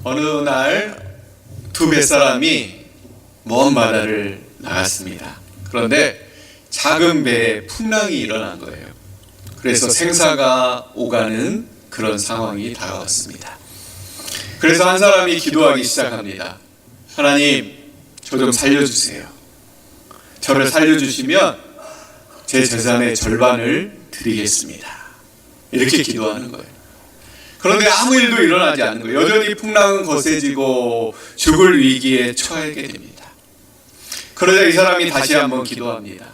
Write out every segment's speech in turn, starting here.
어느 날 두 뱃사람이 먼 바다를 나갔습니다. 그런데 작은 배에 풍랑이 일어난 거예요. 그래서 생사가 오가는 그런 상황이 다가왔습니다. 그래서 한 사람이 기도하기 시작합니다. 하나님, 저 좀 살려주세요. 저를 살려주시면 제 재산의 절반을 드리겠습니다. 이렇게 기도하는 거예요. 그런데 아무 일도 일어나지 않는 거예요. 여전히 풍랑은 거세지고 죽을 위기에 처하게 됩니다. 그러자 이 사람이 다시 한번 기도합니다.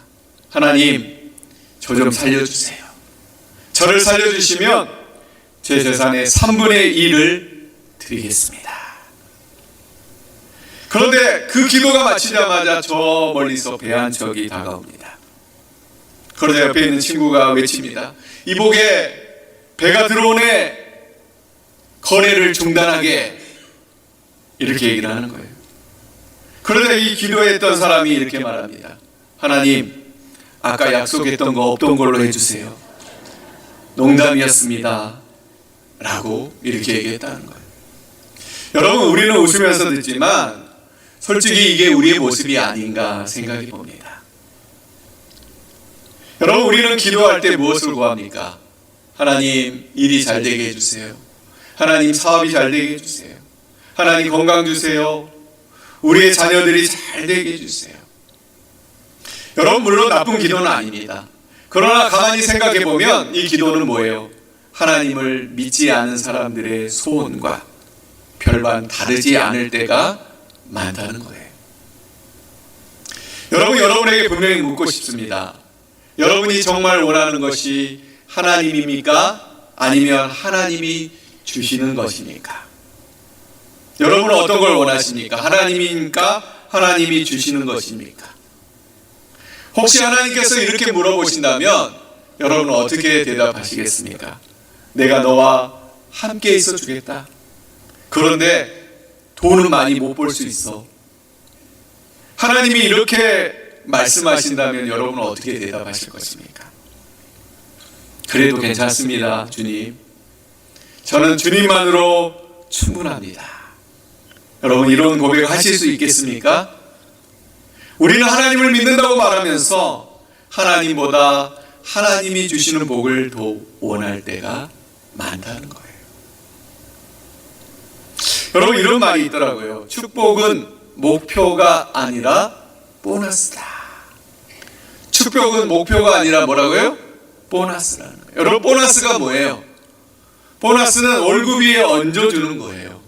하나님, 저 좀 살려주세요. 저를 살려주시면 제 재산의 3분의 1을 드리겠습니다. 그런데 그 기도가 마치자마자 저 멀리서 배 한 척이 다가옵니다. 그러자 옆에 있는 친구가 외칩니다. 이복에 배가 들어오네. 거래를 중단하게. 이렇게 얘기를 하는 거예요. 그러자 이 기도했던 사람이 이렇게 말합니다. 하나님, 아까 약속했던 거 없던 걸로 해주세요. 농담이었습니다. 라고 이렇게 얘기했다는 거예요. 여러분, 우리는 웃으면서 듣지만 솔직히 이게 우리의 모습이 아닌가 생각이 봅니다. 여러분, 우리는 기도할 때 무엇을 구합니까? 하나님, 일이 잘 되게 해주세요. 하나님, 사업이 잘 되게 해주세요. 하나님, 건강 주세요. 우리의 자녀들이 잘 되게 해주세요. 여러분, 물론 나쁜 기도는 아닙니다. 그러나 가만히 생각해 보면 이 기도는 뭐예요? 하나님을 믿지 않은 사람들의 소원과 별반 다르지 않을 때가 많다는 거예요. 여러분, 여러분에게 분명히 묻고 싶습니다. 여러분이 정말 원하는 것이 하나님입니까? 아니면 하나님이 주시는 것입니까? 여러분은 어떤 걸 원하십니까? 하나님입니까? 하나님이 주시는 것입니까? 혹시 하나님께서 이렇게 물어보신다면 여러분은 어떻게 대답하시겠습니까? 내가 너와 함께 있어 주겠다. 그런데 돈은 많이 못 벌 수 있어. 하나님이 이렇게 말씀하신다면 여러분은 어떻게 대답하실 것입니까? 그래도 괜찮습니다, 주님. 저는 주님만으로 충분합니다. 여러분, 이런 고백 하실 수 있겠습니까? 우리는 하나님을 믿는다고 말하면서 하나님보다 하나님이 주시는 복을 더 원할 때가 많다는 거예요. 여러분, 이런 말이 있더라고요. 축복은 목표가 아니라 보너스다. 축복은 목표가 아니라 뭐라고요? 보너스라는 거예요. 여러분, 보너스가 뭐예요? 보너스는 월급 위에 얹어주는 거예요.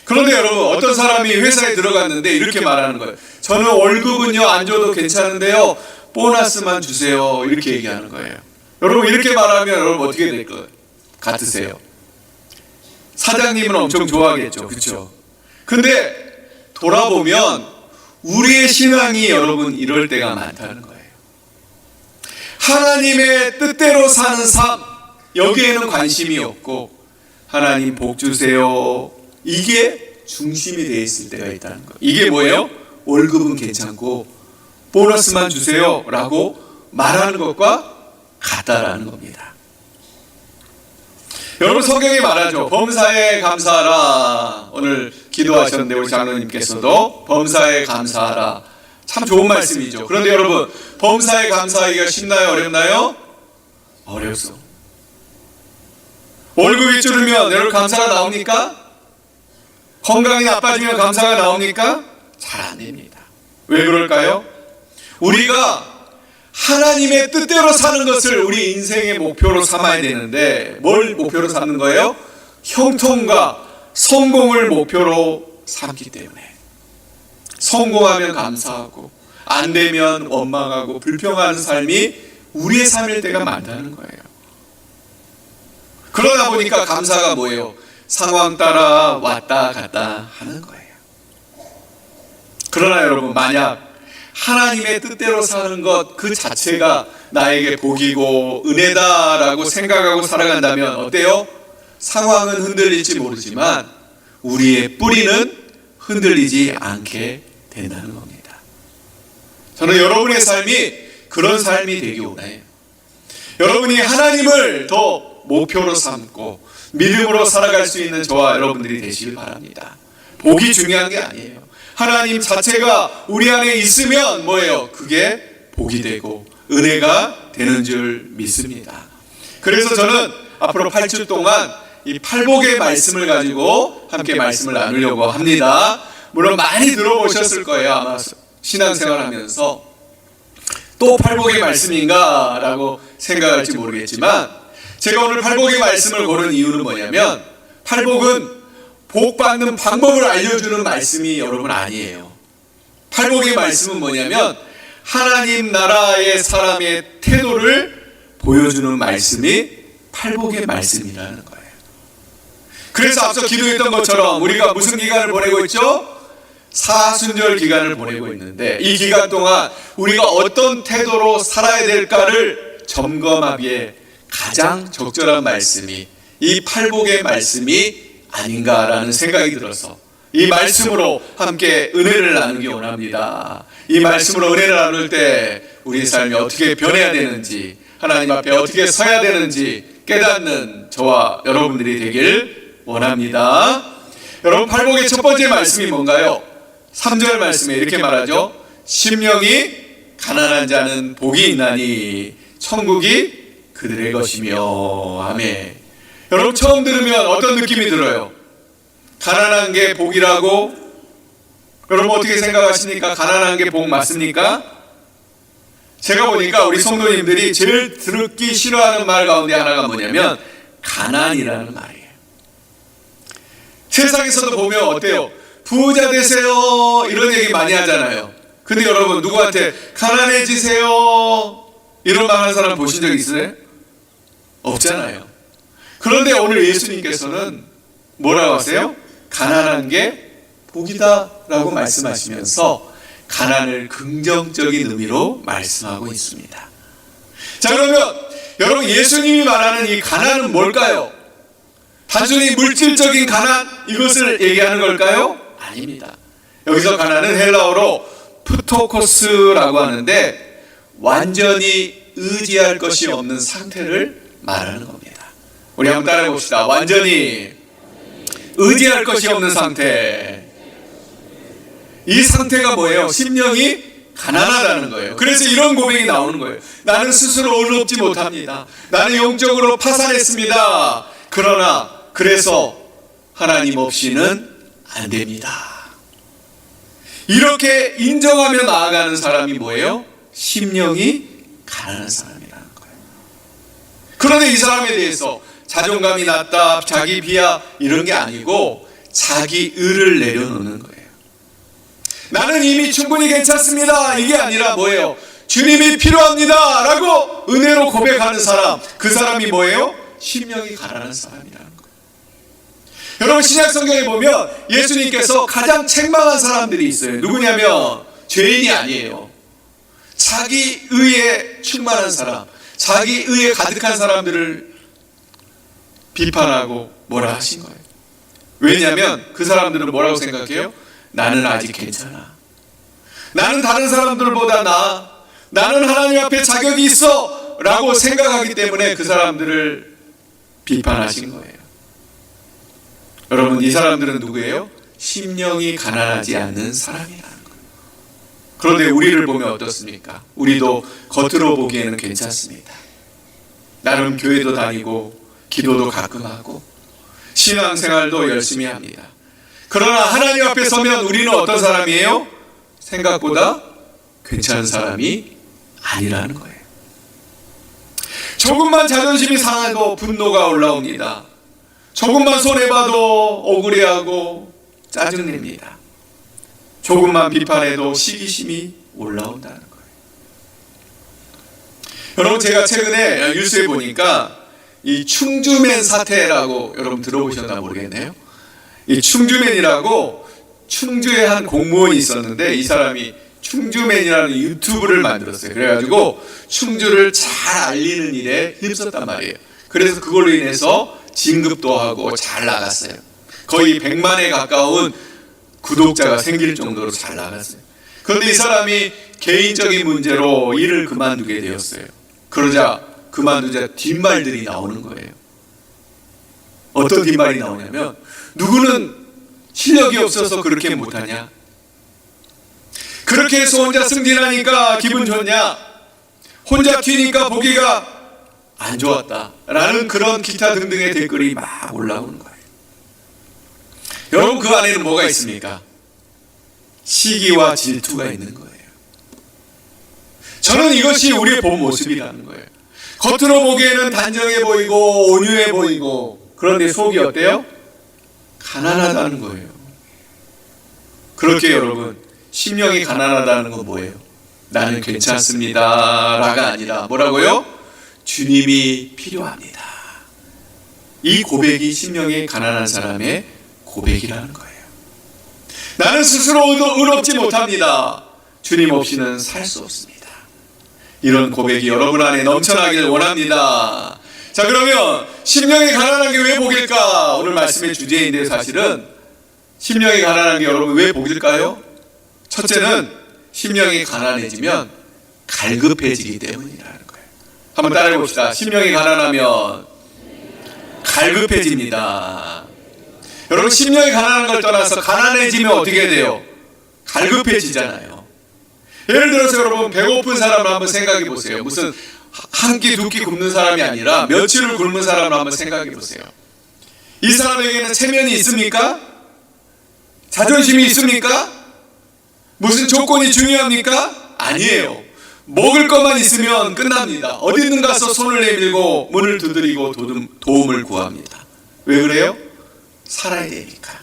그런데 여러분, 어떤 사람이 회사에 들어갔는데 이렇게 말하는 거예요. 저는 월급은요 안 줘도 괜찮은데요, 보너스만 주세요. 이렇게 얘기하는 거예요. 여러분, 이렇게 말하면 여러분 어떻게 될 것 같으세요? 사장님은 엄청 좋아하겠죠, 그렇죠? 근데 돌아보면 우리의 신앙이 여러분 이럴 때가 많다는 거예요. 하나님의 뜻대로 사는 삶, 여기에는 관심이 없고 하나님 복 주세요, 이게 중심이 되어 있을 때가 있다는 거예요. 이게 뭐예요? 월급은 괜찮고 보너스만 주세요 라고 말하는 것과 같다라는 겁니다. 여러분, 성경이 말하죠. 범사에 감사하라. 오늘 기도하셨는데 우리 장로님께서도 범사에 감사하라. 참 좋은 말씀이죠. 그런데 여러분, 범사에 감사하기가 쉽나요? 어렵나요? 어렵소. 월급이 줄으면 여러분 감사가 나옵니까? 건강이 나빠지면 감사가 나옵니까? 잘 안 됩니다. 왜 그럴까요? 우리가 하나님의 뜻대로 사는 것을 우리 인생의 목표로 삼아야 되는데 뭘 목표로 삼는 거예요? 형통과 성공을 목표로 삼기 때문에 성공하면 감사하고 안 되면 원망하고 불평하는 삶이 우리의 삶일 때가 많다는 거예요. 그러다 보니까 감사가 뭐예요? 상황 따라 왔다 갔다 하는 거예요. 그러나 여러분, 만약 하나님의 뜻대로 사는 것 그 자체가 나에게 복이고 은혜다라고 생각하고 살아간다면 어때요? 상황은 흔들릴지 모르지만 우리의 뿌리는 흔들리지 않게 된다는 겁니다. 저는 여러분의 삶이 그런 삶이 되기 원해요. 여러분이 하나님을 더 목표로 삼고 믿음으로 살아갈 수 있는 저와 여러분들이 되시길 바랍니다. 복이 중요한 게 아니에요. 하나님 자체가 우리 안에 있으면 뭐예요? 그게 복이 되고 은혜가 되는 줄 믿습니다. 그래서 저는 앞으로 8주 동안 이 팔복의 말씀을 가지고 함께 말씀을 나누려고 합니다. 물론 많이 들어보셨을 거예요. 아마 신앙생활 하면서 또 팔복의 말씀인가 라고 생각할지 모르겠지만, 제가 오늘 팔복의 말씀을 고른 이유는 뭐냐면, 팔복은 복 받는 방법을 알려주는 말씀이 여러분 아니에요. 팔복의 말씀은 뭐냐면 하나님 나라의 사람의 태도를 보여주는 말씀이 팔복의 말씀이라는 거예요. 그래서 앞서 기도했던 것처럼 우리가 무슨 기간을 보내고 있죠? 사순절 기간을 보내고 있는데, 이 기간 동안 우리가 어떤 태도로 살아야 될까를 점검하기에 가장 적절한 말씀이 이 팔복의 말씀이 아닌가라는 생각이 들어서 이 말씀으로 함께 은혜를 나누기 원합니다. 이 말씀으로 은혜를 나눌 때 우리 삶이 어떻게 변해야 되는지, 하나님 앞에 어떻게 서야 되는지 깨닫는 저와 여러분들이 되길 원합니다. 여러분, 팔복의 첫 번째 말씀이 뭔가요? 3절 말씀에 이렇게 말하죠. 심령이 가난한 자는 복이 있나니 천국이 그들의 것이며. 아멘. 여러분, 처음 들으면 어떤 느낌이 들어요? 가난한 게 복이라고? 여러분 어떻게 생각하십니까? 가난한 게 복 맞습니까? 제가 보니까 우리 성도님들이 제일 듣기 싫어하는 말 가운데 하나가 뭐냐면 가난이라는 말이에요. 세상에서도 보면 어때요? 부자 되세요 이런 얘기 많이 하잖아요. 근데 여러분 누구한테 가난해지세요 이런 말 하는 사람 보신 적 있으세요? 없잖아요. 그런데 오늘 예수님께서는 뭐라고 하세요? 가난한 게 복이다 라고 말씀하시면서 가난을 긍정적인 의미로 말씀하고 있습니다. 자, 그러면 여러분 예수님이 말하는 이 가난은 뭘까요? 단순히 물질적인 가난 이것을 얘기하는 걸까요? 아닙니다. 여기서 가난은 헬라어로 프토코스라고 하는데 완전히 의지할 것이 없는 상태를 말하는 겁니다. 우리 한번 따라해 봅시다. 완전히 의지할 것이 없는 상태. 이 상태가 뭐예요? 심령이 가난하다는 거예요. 그래서 이런 고백이 나오는 거예요. 나는 스스로 의롭지 못합니다. 나는 영적으로 파산했습니다. 그래서 하나님 없이는 안 됩니다. 이렇게 인정하며 나아가는 사람이 뭐예요? 심령이 가난한 사람이라는 거예요. 그런데 이 사람에 대해서 자존감이 낮다, 자기 비하 이런 게 아니고 자기 의를 내려놓는 거예요. 나는 이미 충분히 괜찮습니다 이게 아니라 뭐예요? 주님이 필요합니다 라고 은혜로 고백하는 사람, 그 사람이 뭐예요? 심령이 가난한 사람이라는 거예요. 여러분 신약 성경에 보면 예수님께서 가장 책망한 사람들이 있어요. 누구냐면 죄인이 아니에요. 자기 의에 충만한 사람, 자기 의에 가득한 사람들을 비판하고 뭐라 하신 거예요. 왜냐하면 그 사람들은 뭐라고 생각해요? 나는 아직 괜찮아. 나는 다른 사람들보다 나아. 나는 하나님 앞에 자격이 있어 라고 생각하기 때문에 그 사람들을 비판하신 거예요. 여러분 이 사람들은 누구예요? 심령이 가난하지 않는 사람이라는 거예요. 그런데 우리를 보면 어떻습니까? 우리도 겉으로 보기에는 괜찮습니다. 나름 교회도 다니고 기도도 가끔 하고 신앙생활도 열심히 합니다. 그러나 하나님 앞에 서면 우리는 어떤 사람이에요? 생각보다 괜찮은 사람이 아니라는 거예요. 조금만 자존심이 상해도 분노가 올라옵니다. 조금만 손해봐도 억울해하고 짜증냅니다. 조금만 비판해도 시기심이 올라온다는 거예요. 여러분 제가 최근에 뉴스에 보니까 이 충주맨 사태라고 여러분 들어보셨나 모르겠네요. 이 충주맨이라고 충주에 한 공무원이 있었는데 이 사람이 충주맨이라는 유튜브를 만들었어요. 그래가지고 충주를 잘 알리는 일에 힘썼단 말이에요. 그래서 그걸로 인해서 진급도 하고 잘 나갔어요. 거의 100만에 가까운 구독자가 생길 정도로 잘 나갔어요. 그런데 이 사람이 개인적인 문제로 일을 그만두게 되었어요. 그러자 그만두자 뒷말들이 나오는 거예요. 어떤 뒷말이 나오냐면, 누구는 실력이 없어서 그렇게 못하냐? 그렇게 해서 혼자 승진하니까 기분 좋냐? 혼자 튀니까 보기가 안 좋았다 라는 그런 기타 등등의 댓글이 막 올라오는 거예요. 여러분, 그 안에는 뭐가 있습니까? 시기와 질투가 있는 거예요. 저는 이것이 우리의 본 모습이라는 거예요. 겉으로 보기에는 단정해 보이고 온유해 보이고, 그런데 속이 어때요? 가난하다는 거예요. 그렇게 여러분, 심령이 가난하다는 건 뭐예요? 나는 괜찮습니다 라가 아니라 뭐라고요? 주님이 필요합니다. 이 고백이 심령이 가난한 사람의 고백이라는 거예요. 나는 스스로 의롭지 못합니다. 주님 없이는 살 수 없습니다. 이런 고백이 여러분 안에 넘쳐나길 원합니다. 자, 그러면 심령이 가난한 게 왜 복일까? 오늘 말씀의 주제인데, 사실은 심령이 가난한 게 여러분 왜 복일까요? 첫째는 심령이 가난해지면 갈급해지기 때문이라는 거예요. 한번 따라해 봅시다. 심령이 가난하면 갈급해집니다. 여러분, 심령이 가난한 걸 떠나서 가난해지면 어떻게 돼요? 갈급해지잖아요. 예를 들어서 여러분, 배고픈 사람을 한번 생각해 보세요. 무슨 한 끼 두 끼 굶는 사람이 아니라 며칠을 굶는 사람을 한번 생각해 보세요. 이 사람에게는 체면이 있습니까? 자존심이 있습니까? 무슨 조건이 중요합니까? 아니에요. 먹을 것만 있으면 끝납니다. 어디든 가서 손을 내밀고 문을 두드리고 도움을 구합니다. 왜 그래요? 살아야 되니까.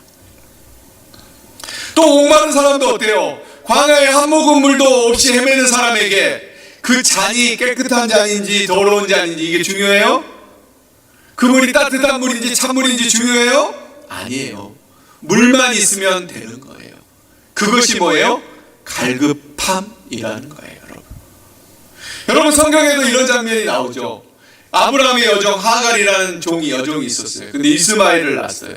또 목마른 사람도 어때요? 광야에 한 모금 물도 없이 헤매는 사람에게 그 잔이 깨끗한 잔인지 더러운 잔인지 이게 중요해요? 그 물이 따뜻한 물인지 찬물인지 중요해요? 아니에요. 물만 있으면 되는 거예요. 그것이 뭐예요? 갈급함이라는 거예요, 여러분. 여러분, 성경에도 이런 장면이 나오죠. 아브라함의 여종 하갈이라는 여종이 있었어요. 근데 이스마엘을 낳았어요.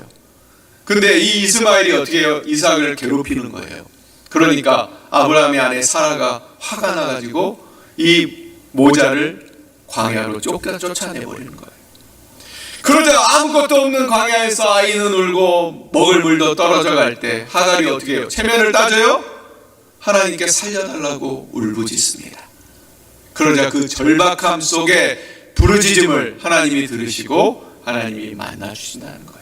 근데 이 이스마엘이 어떻게 해요? 이삭을 괴롭히는 거예요. 그러니까 아브라함의 아내 사라가 화가 나가지고 이 모자를 광야로 쫓아내버리는 거예요. 그러자 아무것도 없는 광야에서 아이는 울고 먹을 물도 떨어져 갈 때 하갈이 어떻게 해요? 체면을 따져요? 하나님께 살려달라고 울부짖습니다. 그러자 그 절박함 속에 부르짖음을 하나님이 들으시고 하나님이 만나주신다는 거예요.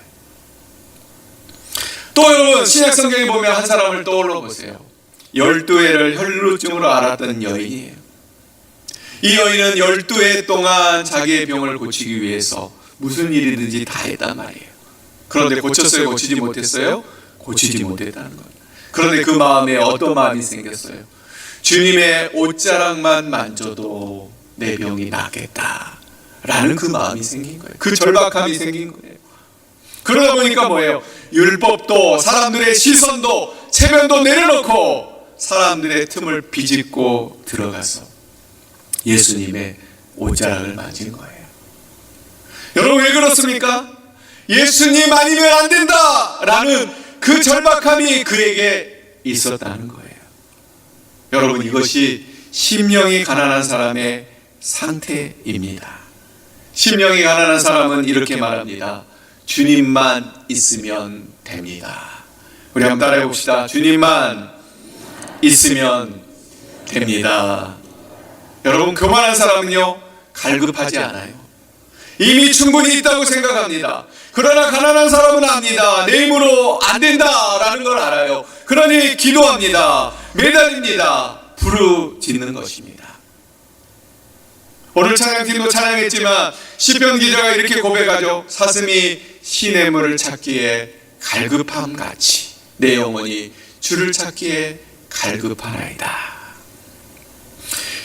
또 여러분, 신약성경에 보면 한 사람을 떠올려 보세요. 12해를 혈루증으로 앓았던 여인이에요. 이 여인은 12해 동안 자기의 병을 고치기 위해서 무슨 일이든지 다 했단 말이에요. 그런데 고쳤어요? 고치지 못했어요? 고치지 못했다는 거예요. 그런데 그 마음에 어떤 마음이 생겼어요? 주님의 옷자락만 만져도 내 병이 낫겠다 라는 그 마음이 생긴 거예요. 그 절박함이 생긴 거예요. 그러다 보니까 뭐예요? 율법도 사람들의 시선도 체면도 내려놓고 사람들의 틈을 비집고 들어가서 예수님의 옷자락을 만진 거예요. 여러분, 왜 그렇습니까? 예수님 아니면 안 된다 라는 그 절박함이 그에게 있었다는 거예요. 여러분, 이것이 심령이 가난한 사람의 상태입니다. 심령이 가난한 사람은 이렇게 말합니다. 주님만 있으면 됩니다. 우리 한번 따라해 봅시다. 주님만 있으면 됩니다. 여러분, 교만한 사람은요, 갈급하지 않아요. 이미 충분히 있다고 생각합니다. 그러나 가난한 사람은 압니다. 내 힘으로 안 된다라는 걸 알아요. 그러니 기도합니다. 매달립니다. 부르짖는 것입니다. 오늘 찬양팀도 찬양했지만 시편 기자가 이렇게 고백하죠. 사슴이 시냇물을 찾기에 갈급함같이 내 영혼이 주를 찾기에 갈급하나이다.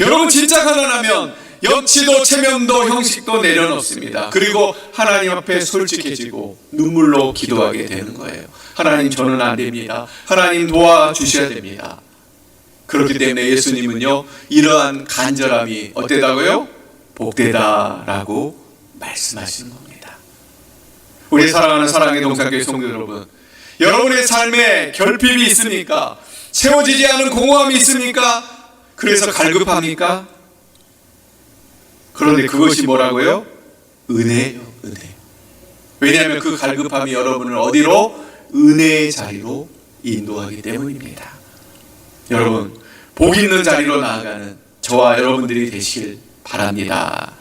여러분, 진짜 가난하면 염치도 체면도 형식도 내려놓습니다. 그리고 하나님 앞에 솔직해지고 눈물로 기도하게 되는 거예요. 하나님, 저는 안 됩니다. 하나님 도와주셔야 됩니다. 그렇기 때문에 예수님은요, 이러한 간절함이 어때다고요? 복되다라고 말씀하시는 겁니다. 우리 사랑하는 사랑의 동산교회 성도 여러분, 여러분의 삶에 결핍이 있습니까? 채워지지 않은 공허함이 있습니까? 그래서 갈급합니까? 그런데 그것이 뭐라고요? 은혜예요, 은혜. 왜냐하면 그 갈급함이 여러분을 어디로? 은혜의 자리로 인도하기 때문입니다. 여러분, 복 있는 자리로 나아가는 저와 여러분들이 되시길 바랍니다.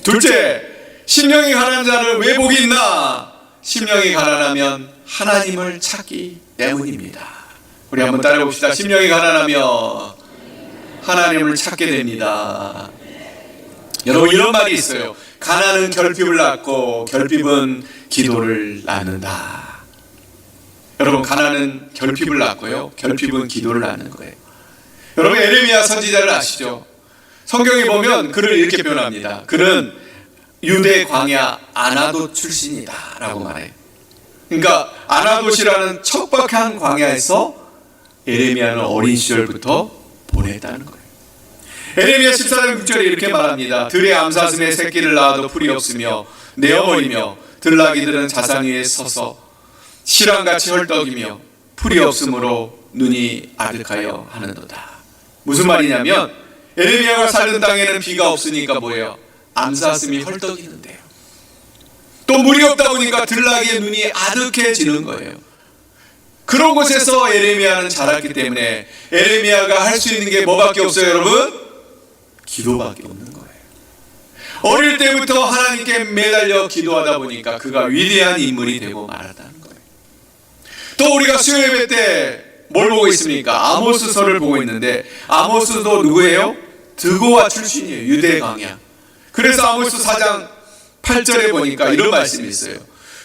둘째, 심령이 가난한 자를 왜 복이 있나? 심령이 가난하면 하나님을 찾기 때문입니다. 우리 한번 따라해 봅시다. 심령이 가난하면 하나님을 찾게 됩니다. 여러분, 이런 말이 있어요. 가난은 결핍을 낳고 결핍은 기도를 낳는다. 여러분, 가난은 결핍을 낳고요, 결핍은 기도를 낳는 거예요. 여러분, 에레미야 선지자를 아시죠? 성경에 보면 그를 이렇게 표현합니다. 그는 유대 광야 아나돗 출신이다 라고 말해요. 그러니까 아나돗이라는 척박한 광야에서 에레미야는 어린 시절부터 보냈다는 거예요. 에레미야 14장 6절에 이렇게 말합니다. 들의 암사슴의 새끼를 낳아도 풀이 없으며 내어버리며 들나귀들은 자상 위에 서서 실황같이 헐떡이며 풀이 없으므로 눈이 아득하여 하는도다. 무슨 말이냐면 에레미야가 살던 땅에는 비가 없으니까 뭐예요? 암사슴이 헐떡이는데요. 또 물이 없다 보니까 들나귀의 눈이 아득해지는 거예요. 그런 곳에서 에레미야는 자랐기 때문에 에레미야가 할 수 있는 게 뭐밖에 없어요, 여러분? 기도밖에 없는 거예요. 어릴 때부터 하나님께 매달려 기도하다 보니까 그가 위대한 인물이 되고 말았다는 거예요. 또 우리가 수요 예배 때 뭘 보고 있습니까? 아모스서를 보고 있는데 아모스도 누구예요? 드고와 출신이에요. 유대 광야. 그래서 아모스 4장 8절에 보니까 이런 말씀이 있어요.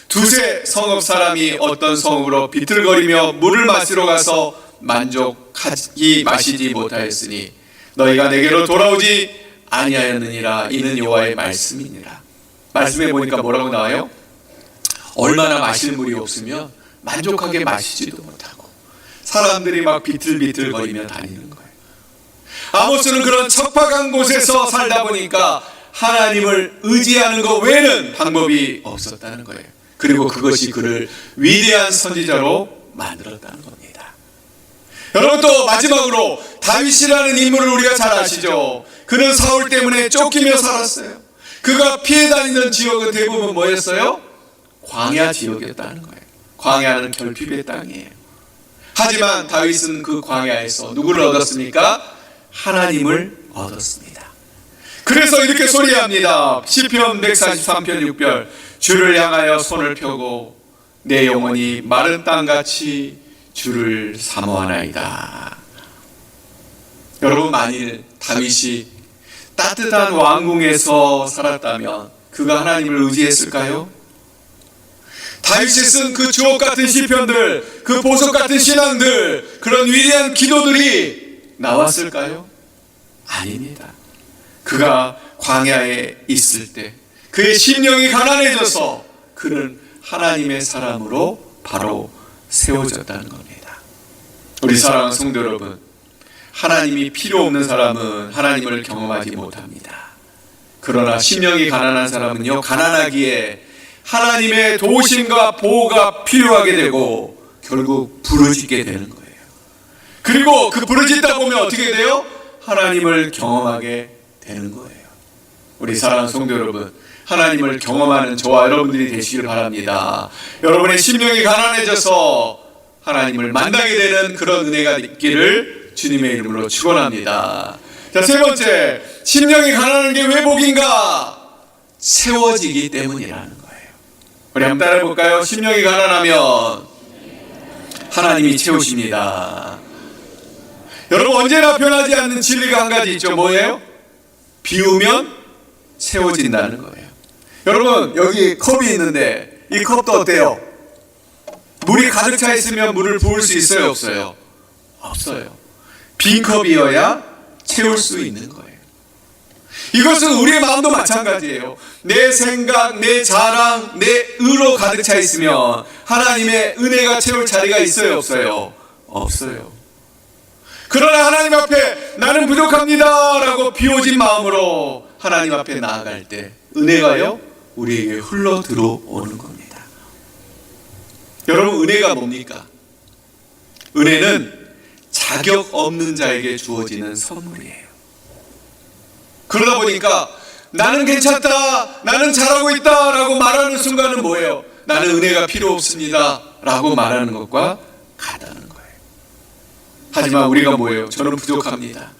두세 성읍 사람이 어떤 성읍으로 비틀거리며 물을 마시러 가서 만족하지 마시지 못하였으니 너희가 내게로 돌아오지 아니하였느니라. 이는 여호와의 말씀이니라. 말씀에 보니까 뭐라고 나와요? 얼마나 마실 물이 없으면 만족하게 마시지도 못하고 사람들이 막 비틀비틀거리며 다니는 거예요. 아모스는 그런 척박한 곳에서 살다 보니까 하나님을 의지하는 것 외에는 방법이 없었다는 거예요. 그리고 그것이 그를 위대한 선지자로 만들었다는 겁니다. 여러분, 또 마지막으로 다윗이라는 인물을 우리가 잘 아시죠? 그는 사울 때문에 쫓기며 살았어요. 그가 피해 다니는 지역은 대부분 뭐였어요? 광야 지역이었다는 거예요. 광야는 결핍의 땅이에요. 하지만 다윗은 그 광야에서 누구를 얻었습니까? 하나님을 얻었습니다. 그래서 이렇게 소리합니다. 시편 143편 6절. 주를 향하여 손을 펴고 내 영혼이 마른 땅같이 주를 사모하나이다. 여러분, 만일 다윗이 따뜻한 왕궁에서 살았다면 그가 하나님을 의지했을까요? 다윗이 쓴 그 주옥 같은 시편들, 그 보석 같은 신앙들, 그런 위대한 기도들이 나왔을까요? 아닙니다. 그가 광야에 있을 때 그의 심령이 가난해져서 그는 하나님의 사람으로 바로 세워졌다는 겁니다. 우리 사랑하는 성도 여러분, 하나님이 필요 없는 사람은 하나님을 경험하지 못합니다. 그러나 심령이 가난한 사람은요, 가난하기에 하나님의 도우심과 보호가 필요하게 되고 결국 부르짖게 되는 거예요. 그리고 그 부르짖다 보면 어떻게 돼요? 하나님을 경험하게 되는 거예요. 우리 사랑하는 성도 여러분, 하나님을 경험하는 저와 여러분들이 되시길 바랍니다. 여러분의 심령이 가난해져서 하나님을 만나게 되는 그런 은혜가 있기를 주님의 이름으로 축원합니다. 자, 세 번째, 심령이 가난한 게 왜 복인가? 채워지기 때문이라는 거예요. 우리 한번 따라해 볼까요? 심령이 가난하면 하나님이 채우십니다. 여러분, 언제나 변하지 않는 진리가 한 가지 있죠. 뭐예요? 비우면 채워진다는 거예요. 여러분, 여기 컵이 있는데 이 컵도 어때요? 물이 가득 차 있으면 물을 부을 수 있어요, 없어요? 없어요. 빈 컵이어야 채울 수 있는 거예요. 이것은 우리의 마음도 마찬가지예요. 내 생각, 내 자랑, 내 의로 가득 차 있으면 하나님의 은혜가 채울 자리가 있어요, 없어요? 없어요. 그러나 하나님 앞에 나는 부족합니다 라고 비워진 마음으로 하나님 앞에 나아갈 때 은혜가요, 우리에게 흘러 들어오는 겁니다. 여러분, 은혜가 뭡니까? 은혜는 자격 없는 자에게 주어지는 선물이에요. 그러다 보니까 나는 괜찮다, 나는 잘하고 있다 라고 말하는 순간은 뭐예요? 나는 은혜가 필요 없습니다 라고 말하는 것과 같다는 거예요. 하지만 우리가 뭐예요? 저는 부족합니다,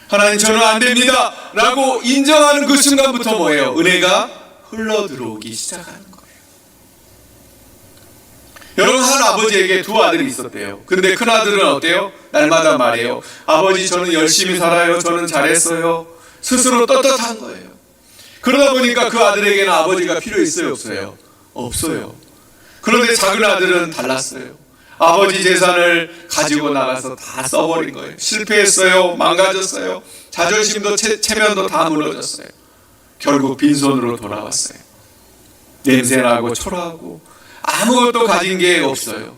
하나님 저는 안 됩니다 라고 인정하는 그 순간부터 뭐예요? 은혜가 흘러 들어오기 시작하는 거예요. 여러분, 한 아버지에게 두 아들이 있었대요. 근데 큰 아들은 어때요? 날마다 말해요. 아버지 저는 열심히 살아요, 저는 잘했어요. 스스로 떳떳한 거예요. 그러다 보니까 그 아들에게는 아버지가 필요했어요, 없어요? 없어요. 그런데 작은 아들은 달랐어요. 아버지 재산을 가지고 나가서 다 써버린 거예요. 실패했어요, 망가졌어요, 자존심도 체면도 다 무너졌어요. 결국 빈손으로 돌아왔어요. 냄새나고 초라하고 아무것도 가진 게 없어요.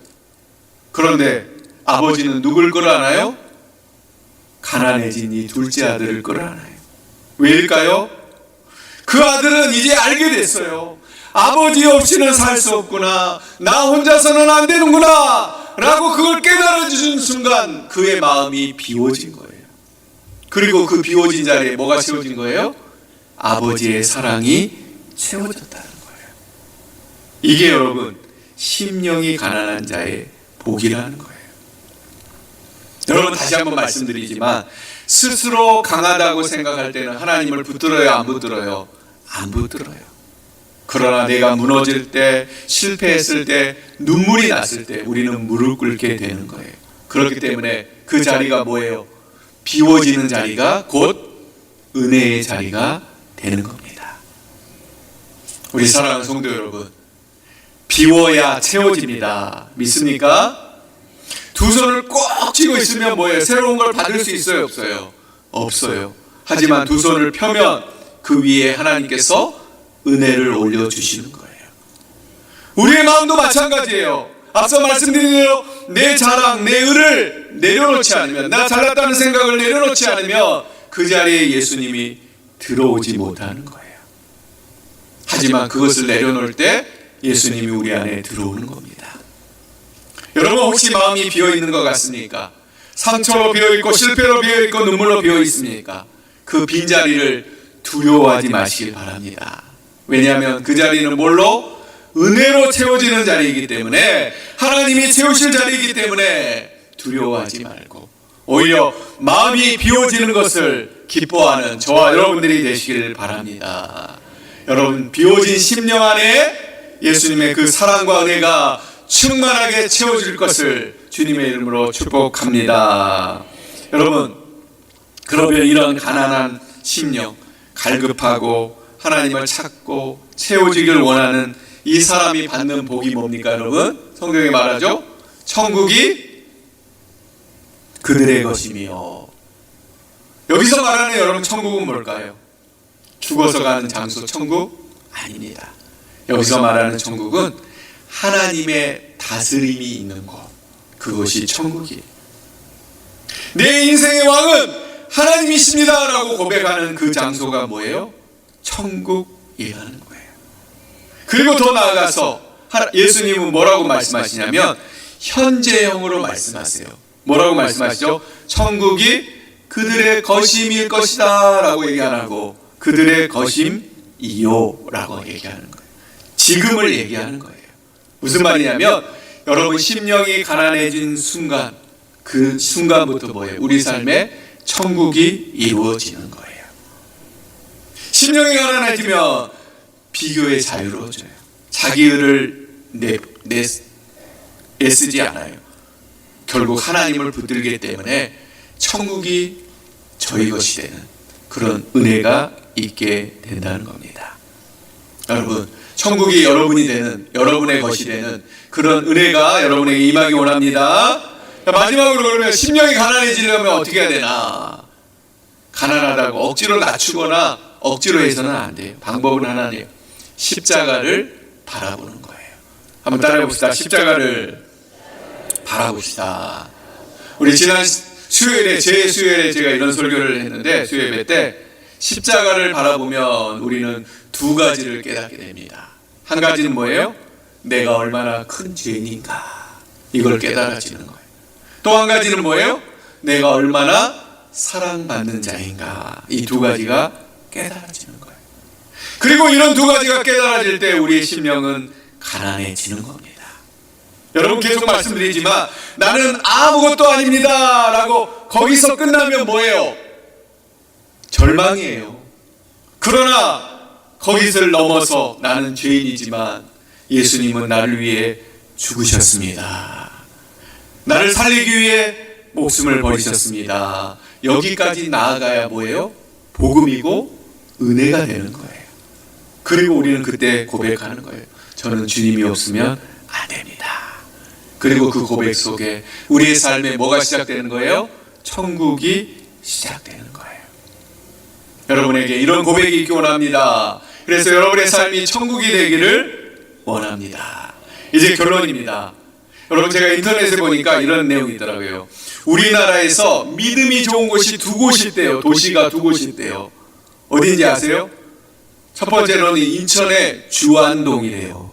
그런데 아버지는 누굴 끌어안아요? 가난해진 이 둘째 아들을 끌어안아요. 왜일까요? 그 아들은 이제 알게 됐어요. 아버지 없이는 살 수 없구나, 나 혼자서는 안 되는구나 라고 그걸 깨달아주는 순간 그의 마음이 비워진 거예요. 그리고 그 비워진 자리에 뭐가 채워진 거예요? 아버지의 사랑이 채워졌다는 거예요. 이게 여러분 심령이 가난한 자의 복이라는 거예요. 여러분, 다시 한번 말씀드리지만 스스로 강하다고 생각할 때는 하나님을 붙들어요, 안 붙들어요? 안 붙들어요. 그러나 내가 무너질 때, 실패했을 때, 눈물이 났을 때 우리는 무릎 꿇게 되는 거예요. 그렇기 때문에 그 자리가 뭐예요? 비워지는 자리가 곧 은혜의 자리가 되는 겁니다. 우리 사랑하는 성도 여러분, 비워야 채워집니다. 믿습니까? 두 손을 꼭 쥐고 있으면 뭐예요? 새로운 걸 받을 수 있어요, 없어요? 없어요. 하지만 두 손을 펴면 그 위에 하나님께서 은혜를 올려주시는 거예요. 우리의 마음도 마찬가지예요. 앞서 말씀드린 대로 내 자랑, 내 의를 내려놓지 않으면, 나 잘났다는 생각을 내려놓지 않으면 그 자리에 예수님이 들어오지 못하는 거예요. 하지만 그것을 내려놓을 때 예수님이 우리 안에 들어오는 겁니다. 여러분, 혹시 마음이 비어있는 것 같습니까? 상처로 비어있고 실패로 비어있고 눈물로 비어있습니까? 그 빈자리를 두려워하지 마시길 바랍니다. 왜냐하면 그 자리는 뭘로? 은혜로 채워지는 자리이기 때문에, 하나님이 채우실 자리이기 때문에 두려워하지 말고 오히려 마음이 비워지는 것을 기뻐하는 저와 여러분들이 되시길 바랍니다. 여러분, 비워진 심령 안에 예수님의 그 사랑과 은혜가 충만하게 채워질 것을 주님의 이름으로 축복합니다. 여러분, 그러면 이런 가난한 심령, 갈급하고 하나님을 찾고 채워지길 원하는 이 사람이 받는 복이 뭡니까 여러분? 성경에 말하죠? 천국이 그들의 것이며. 여기서 말하는 여러분 천국은 뭘까요? 죽어서 가는 장소 천국? 아닙니다. 여기서 말하는 천국은 하나님의 다스림이 있는 곳, 그것이 천국이에요. 내 인생의 왕은 하나님이십니다 라고 고백하는 그 장소가 뭐예요? 천국이라는 거예요. 그리고 더 나아가서 예수님은 뭐라고 말씀하시냐면 현재형으로 말씀하세요. 뭐라고 말씀하시죠? 천국이 그들의 거심일 것이다 라고 얘기 안 하고 그들의 거심이요 라고 얘기하는 거예요. 지금을 얘기하는 거예요. 무슨 말이냐면 여러분, 심령이 가난해진 순간, 그 순간부터 뭐예요? 우리 삶에 천국이 이루어지는 거예요. 심령이 가난해지면 비교에 자유로워져요. 자기 의를 애쓰지 않아요. 결국 하나님을 붙들기 때문에 천국이 저희 것이 되는 그런 은혜가 있게 된다는 겁니다. 여러분, 천국이 여러분이 되는, 여러분의 것이 되는 그런 은혜가 여러분에게 임하기 원합니다. 마지막으로 그러면 심령이 가난해지려면 어떻게 해야 되나? 가난하다고 억지로 낮추거나 억지로 해서는 안 돼요. 방법은 하나네요. 십자가를 바라보는 거예요. 한번 따라해 봅시다. 십자가를 바라봅시다. 우리 지난 수요일에, 제 수요일에 제가 이런 설교를 했는데, 수요예배 때 십자가를 바라보면 우리는 두 가지를 깨닫게 됩니다. 한 가지는 뭐예요? 내가 얼마나 큰 죄인인가, 이걸 깨달아지는 거예요. 또 한 가지는 뭐예요? 내가 얼마나 사랑받는 자인가, 이 두 가지가 깨달아지는 거예요. 그리고 이런 두 가지가 깨달아질 때 우리의 심령은 가난해지는 겁니다. 여러분, 계속 말씀드리지만 나는 아무것도 아닙니다 라고 거기서 끝나면 뭐예요? 절망이에요. 그러나 거기를 넘어서 나는 죄인이지만 예수님은 나를 위해 죽으셨습니다. 나를 살리기 위해 목숨을 버리셨습니다. 여기까지 나아가야 뭐예요? 복음이고 은혜가 되는 거예요. 그리고 우리는 그때 고백하는 거예요. 저는 주님이 없으면 안 됩니다. 그리고 그 고백 속에 우리의 삶에 뭐가 시작되는 거예요? 천국이 시작되는 거예요. 여러분에게 이런 고백이 있기 원합니다. 그래서 여러분의 삶이 천국이 되기를 원합니다. 이제 결론입니다. 여러분, 제가 인터넷에 보니까 이런 내용이 있더라고요. 우리나라에서 믿음이 좋은 곳이 두 곳이 있대요. 도시가 두 곳이 있대요. 어딘지 아세요? 첫 번째로는 인천의 주안동이래요.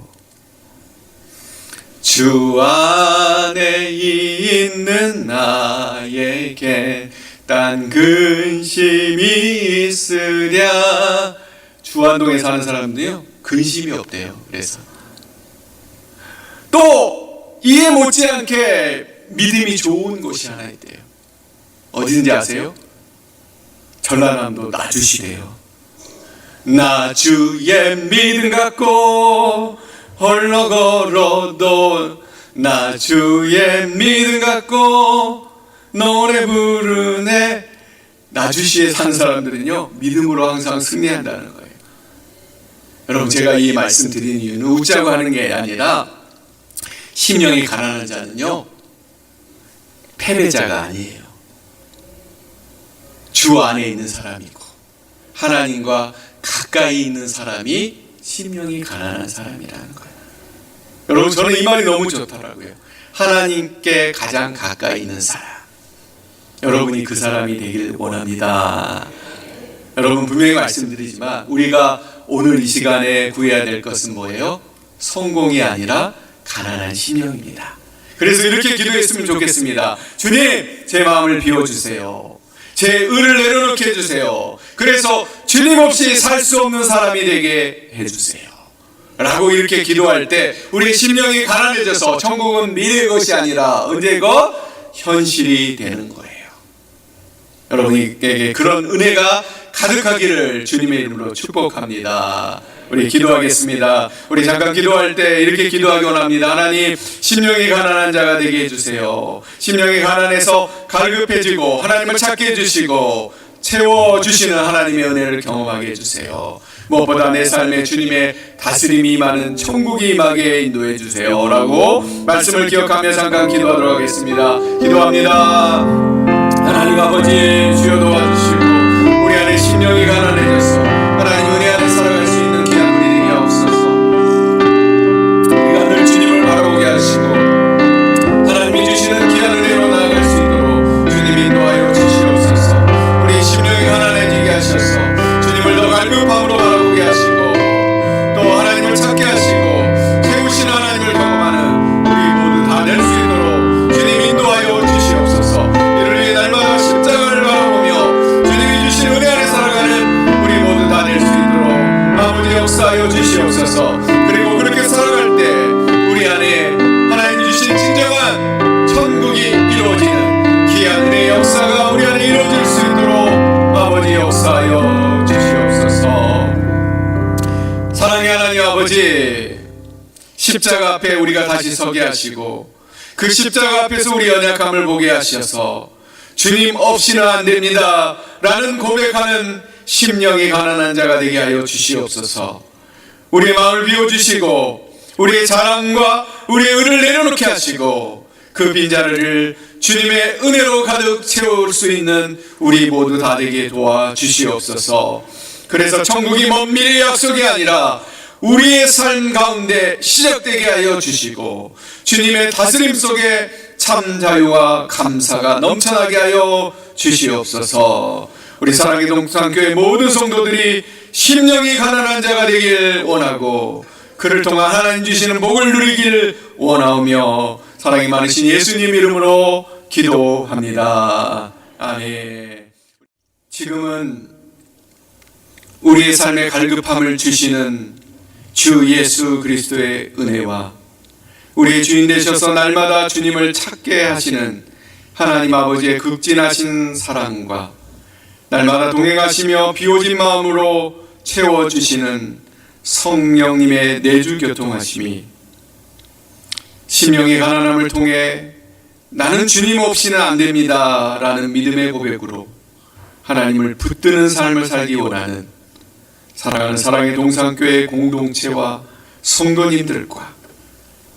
주 안에 있는 나에게 딴 근심이 있으랴. 주안동에 사는 사람들이요, 근심이 없대요. 그래서 또 이해 못지않게 믿음이 좋은 곳이 하나 있대요. 어딘지 아세요? 전라남도 나주시래요. 나주의 믿음 갖고 홀로 걸어도 나주의 믿음 갖고 노래 부르네. 나주시에 산 사람들은요, 믿음으로 항상 승리한다는 거예요. 여러분, 제가 이 말씀 드리는 이유는 웃자고 하는 게 아니라 심령이 가난한 자는요, 패배자가 아니에요. 주 안에 있는 사람이고 하나님과 가까이 있는 사람이 심령이 가난한 사람이라는 거예요. 여러분, 저는 이 말이 너무 좋더라고요. 하나님께 가장 가까이 있는 사람. 여러분이 그 사람이 되길 원합니다. 여러분, 분명히 말씀드리지만 우리가 오늘 이 시간에 구해야 될 것은 뭐예요? 성공이 아니라 가난한 심령입니다. 그래서 이렇게 기도했으면 좋겠습니다. 주님, 제 마음을 비워주세요. 제 의를 내려놓게 해주세요. 그래서 주님 없이 살 수 없는 사람이 되게 해주세요 라고 이렇게 기도할 때 우리의 심령이 가난해져서 천국은 미래의 것이 아니라 언제고 현실이 되는 거예요. 여러분에게 그런 은혜가 가득하기를 주님의 이름으로 축복합니다. 우리 기도하겠습니다. 우리 잠깐 기도할 때 이렇게 기도하기 원합니다. 하나님, 심령이 가난한 자가 되게 해주세요. 심령이 가난해서 갈급해지고 하나님을 찾게 해주시고 채워주시는 하나님의 은혜를 경험하게 해주세요. 무엇보다 내 삶에 주님의 다스림이 임하는 천국이 임하게 인도해 주세요 라고 말씀을 기억하며 잠깐 기도하도록 하겠습니다. 기도합니다. 하나님 아버지, 주여 도와주시고 우리 안에 심령이 가난해져서 하나님 은혜 안에 살아갈 수 있는 귀한 우리 되게 하옵소서. 우리가 늘 주님을 바라보게 하시고 하나님이 주시는 귀한 은혜로 나아갈 수 있도록 주님 인도하여 주시옵소서. 우리 심령이 가난해지게 하셔서 주님을 더 갈급함으로 바라보게 하시고 또 하나님을 찾게 하시고 세우시는 하나님을 경험하는 우리 모두 다 낼 수 있도록 주님 인도하여 주시옵소서. 이를 위해 날마다 십자가를 바라보며 주님이 주신 은혜 안에 살아가는 우리 모두 다 낼 수 있도록 아버지 역사하여 주시옵소서. 그리고 그렇게 살아갈 때 우리 안에 하나님 주신 진정한 천국이 이루어지는 귀한 은혜의 역사가 우리 안에 이루어질 수 있도록 아버지 역사하여 주시옵소서. 사랑의 하나님 아버지, 십자가 앞에 우리가 다시 서게 하시고 그 십자가 앞에서 우리 연약함을 보게 하셔서 주님 없이는 안 됩니다 라는 고백하는 심령이 가난한 자가 되게 하여 주시옵소서. 우리의 마음을 비워주시고 우리의 자랑과 우리의 의를 내려놓게 하시고 그 빈자리를 주님의 은혜로 가득 채울 수 있는 우리 모두 다 되게 도와주시옵소서. 그래서 천국이 먼 미래의 약속이 아니라 우리의 삶 가운데 시작되게 하여 주시고 주님의 다스림 속에 참 자유와 감사가 넘쳐나게 하여 주시옵소서. 우리 사랑의 동산교회 모든 성도들이 심령이 가난한 자가 되길 원하고 그를 통한 하나님 주시는 복을 누리길 원하오며 사랑이 많으신 예수님 이름으로 기도합니다. 아멘. 지금은 우리의 삶에 갈급함을 주시는 주 예수 그리스도의 은혜와 우리의 주인 되셔서 날마다 주님을 찾게 하시는 하나님 아버지의 극진하신 사랑과 날마다 동행하시며 비워진 마음으로 채워주시는 성령님의 내주 교통하심이 심령의 가난함을 통해 나는 주님 없이는 안 됩니다 라는 믿음의 고백으로 하나님을 붙드는 삶을 살기 원하는 사랑하는 사랑의 동산교회 공동체와 성도님들과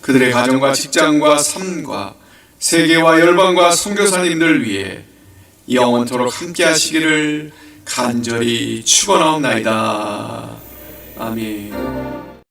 그들의 가정과 직장과 삶과 세계와 열방과 선교사님들을 위해 영원토록 함께 하시기를 간절히 축원하옵나이다. 아멘.